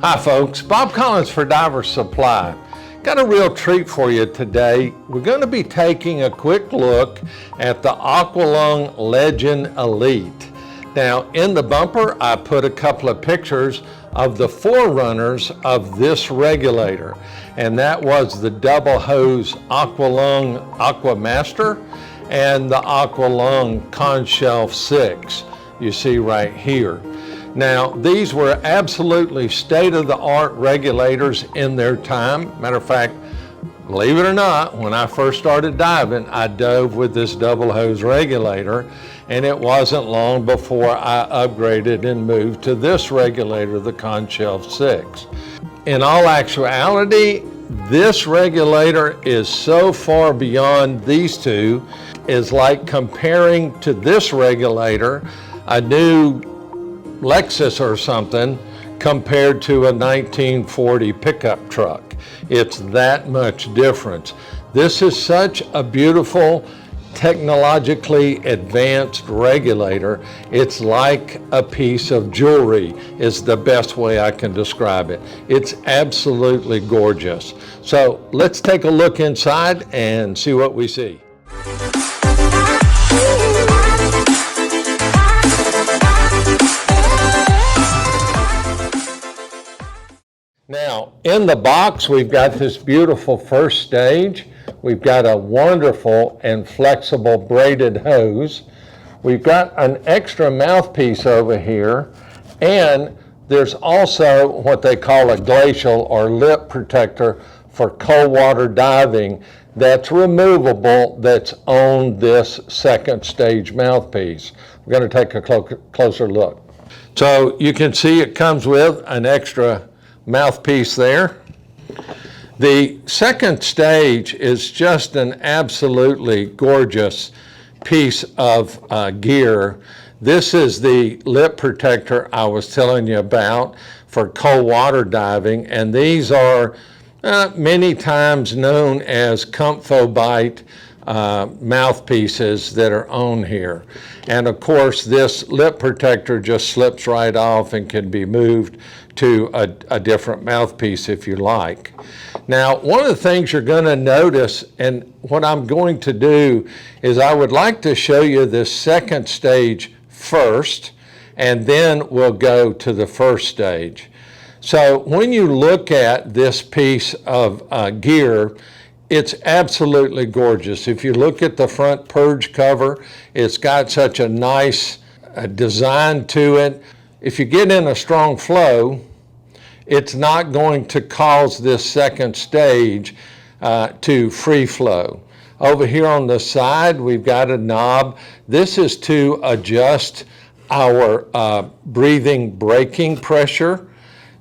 Hi folks, Bob Collins for Diver Supply. Got a real treat for you today. We're going to be taking a quick look at the Aqua Legend Elite. Now in the bumper I put a couple of pictures of the forerunners of this regulator, and that was the double hose Aqua Master and the Aqua Conshelf 6 you see right here. Now, these were absolutely state-of-the-art regulators in their time. Matter of fact, believe it or not, when I first started diving, I dove with this double hose regulator, and it wasn't long before I upgraded and moved to this regulator, the Conshelf 6. In all actuality, this regulator is so far beyond these two. It's like comparing to this regulator a new Lexus or something compared to a 1940 pickup truck. It's that much difference. This is such a beautiful, technologically advanced regulator. It's like a piece of jewelry is the best way I can describe it. It's absolutely gorgeous. So let's take a look inside and see what we see. Now, in the box, we've got this beautiful first stage. We've got a wonderful and flexible braided hose. We've got an extra mouthpiece over here, and there's also what they call a glacial or lip protector for cold water diving that's removable, that's on this second stage mouthpiece. We're going to take a closer look. So you can see it comes with an extra mouthpiece there. The second stage is just an absolutely gorgeous piece of gear. This is the lip protector I was telling you about for cold water diving, and these are many times known as ComfoBite mouthpieces that are on here. And of course this lip protector just slips right off and can be moved to a different mouthpiece if you like. Now, one of the things you're going to notice, and what I'm going to do is I would like to show you this second stage first, and then we'll go to the first stage. So when you look at this piece of gear, it's absolutely gorgeous. If you look at the front purge cover, it's got such a nice design to it. If you get in a strong flow, it's not going to cause this second stage to free flow. Over here on the side, we've got a knob. This is to adjust our breathing braking pressure,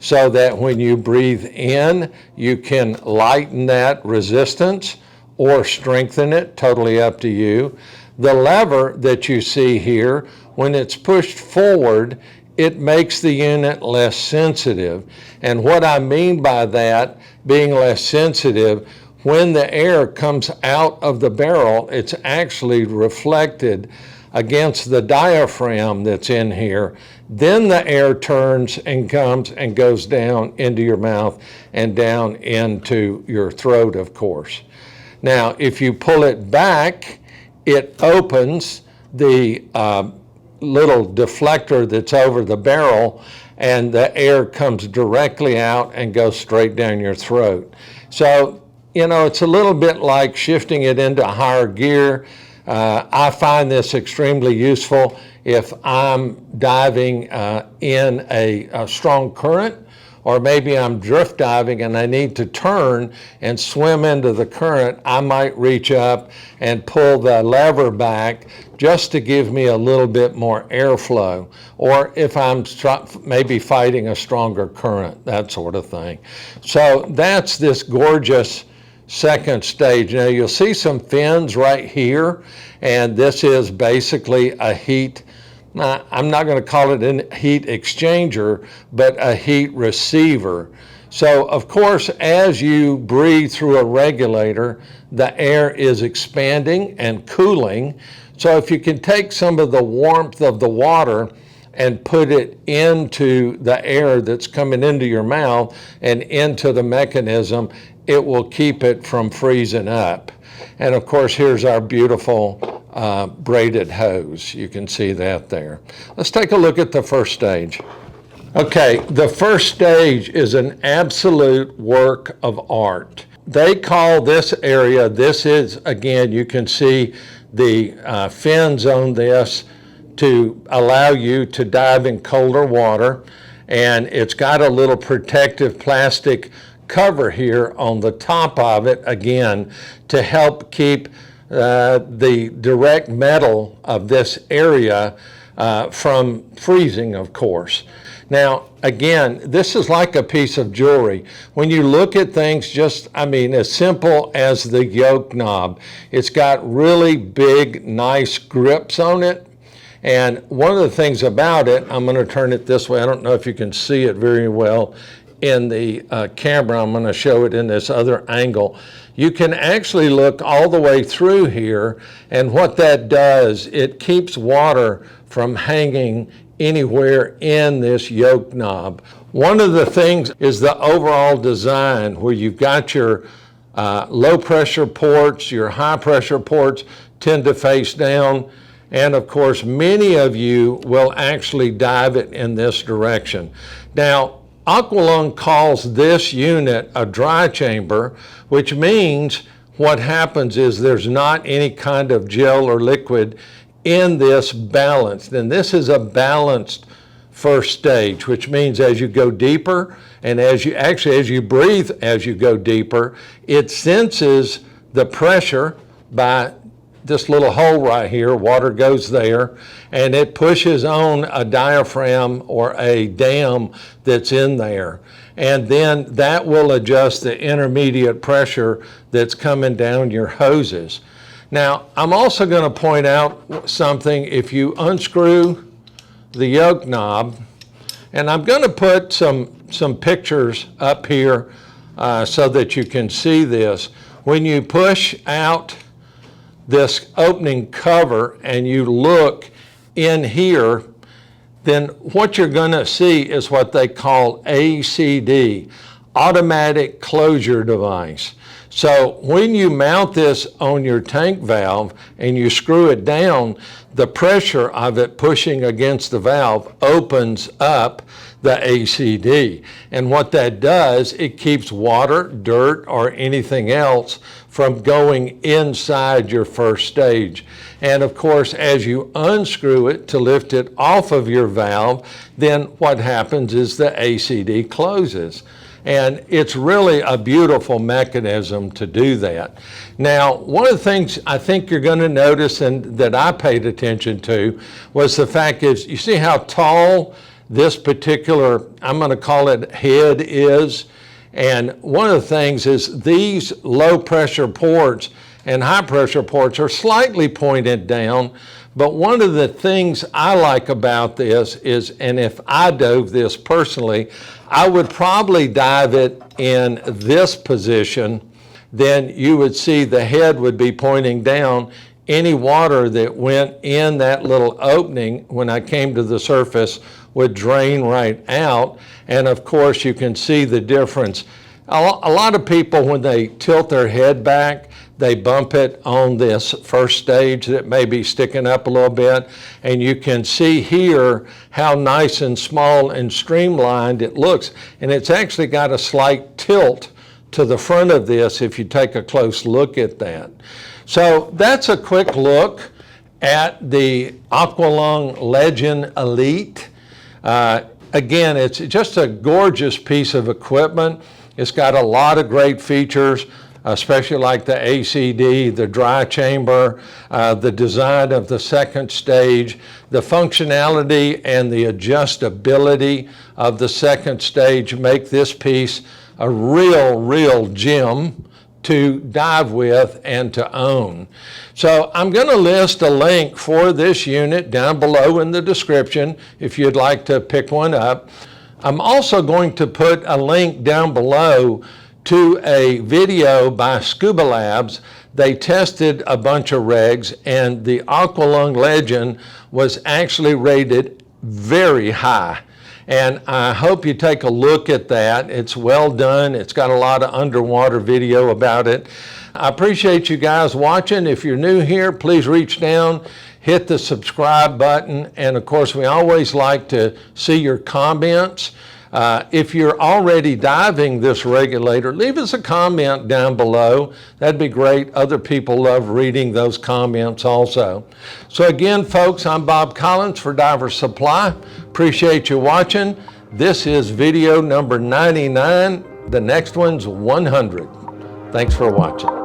so that when you breathe in, you can lighten that resistance or strengthen it, totally up to you. The lever that you see here, when it's pushed forward, it makes the unit less sensitive. And what I mean by that, being less sensitive, when the air comes out of the barrel, it's actually reflected against the diaphragm that's in here. Then the air turns and comes and goes down into your mouth and down into your throat, of course. Now, if you pull it back, it opens the little deflector that's over the barrel, and the air comes directly out and goes straight down your throat. So, you know, it's a little bit like shifting it into higher gear. I find this extremely useful if I'm diving in a strong current, or maybe I'm drift diving and I need to turn and swim into the current. I might reach up and pull the lever back just to give me a little bit more airflow, or if I'm maybe fighting a stronger current, that sort of thing. So that's this gorgeous second stage. Now you'll see some fins right here, and this is basically a heat, I'm not going to call it a heat exchanger, but a heat receiver. So of course, as you breathe through a regulator, the air is expanding and cooling. So if you can take some of the warmth of the water and put it into the air that's coming into your mouth and into the mechanism, it will keep it from freezing up. And of course, here's our beautiful braided hose. You can see that there. Let's take a look at the first stage. Okay, the first stage is an absolute work of art. They call this area, this is, again, you can see the fins on this to allow you to dive in colder water. And it's got a little protective plastic cover here on the top of it, again, to help keep the direct metal of this area from freezing, of course. Now, again, this is like a piece of jewelry. When you look at things just, I mean, as simple as the yoke knob, it's got really big, nice grips on it. And one of the things about it, I'm going to turn it this way. I don't know if you can see it very well in the camera. I'm going to show it in this other angle. You can actually look all the way through here, and what that does, it keeps water from hanging anywhere in this yoke knob. One of the things is the overall design, where you've got your low pressure ports, your high pressure ports tend to face down, and of course many of you will actually dive it in this direction. Now, Aqualung calls this unit a dry chamber, which means what happens is there's not any kind of gel or liquid in this balanced. And this is a balanced first stage, which means as you go deeper and as you breathe as you go deeper, it senses the pressure by this little hole right here. Water goes there, and it pushes on a diaphragm or a dam that's in there. And then that will adjust the intermediate pressure that's coming down your hoses. Now, I'm also going to point out something. If you unscrew the yoke knob, and I'm going to put some pictures up here so that you can see this. When you push out this opening cover and you look in here, then what you're going to see is what they call ACD, automatic closure device. So when you mount this on your tank valve and you screw it down, the pressure of it pushing against the valve opens up the ACD. And what that does, it keeps water, dirt, or anything else from going inside your first stage. And of course, as you unscrew it to lift it off of your valve, then what happens is the ACD closes. And it's really a beautiful mechanism to do that. Now, one of the things I think you're going to notice and that I paid attention to was the fact is, you see how tall this particular, I'm going to call it head is? And one of the things is these low pressure ports and high pressure ports are slightly pointed down. But one of the things I like about this is, and if I dove this personally, I would probably dive it in this position. Then you would see the head would be pointing down. Any water that went in that little opening when I came to the surface would drain right out. And of course, you can see the difference. A lot of people, when they tilt their head back, they bump it on this first stage that may be sticking up a little bit. And you can see here how nice and small and streamlined it looks. And it's actually got a slight tilt to the front of this if you take a close look at that. So that's a quick look at the Aqualung Legend Elite. Again, it's just a gorgeous piece of equipment. It's got a lot of great features, especially like the ACD, the dry chamber, the design of the second stage, the functionality and the adjustability of the second stage make this piece a real gem to dive with and to own. So I'm going to list a link for this unit down below in the description if you'd like to pick one up. I'm also going to put a link down below to a video by Scuba Labs. They tested a bunch of regs, and the Aqualung Legend was actually rated very high. And I hope you take a look at that. It's well done. It's got a lot of underwater video about it. I appreciate you guys watching. If you're new here, please reach down, hit the subscribe button. And of course, we always like to see your comments. If you're already diving this regulator, leave us a comment down below. That'd be great. Other people love reading those comments also. So again, folks, I'm Bob Collins for Diver Supply. Appreciate you watching. This is video number 99. The next one's 100. Thanks for watching.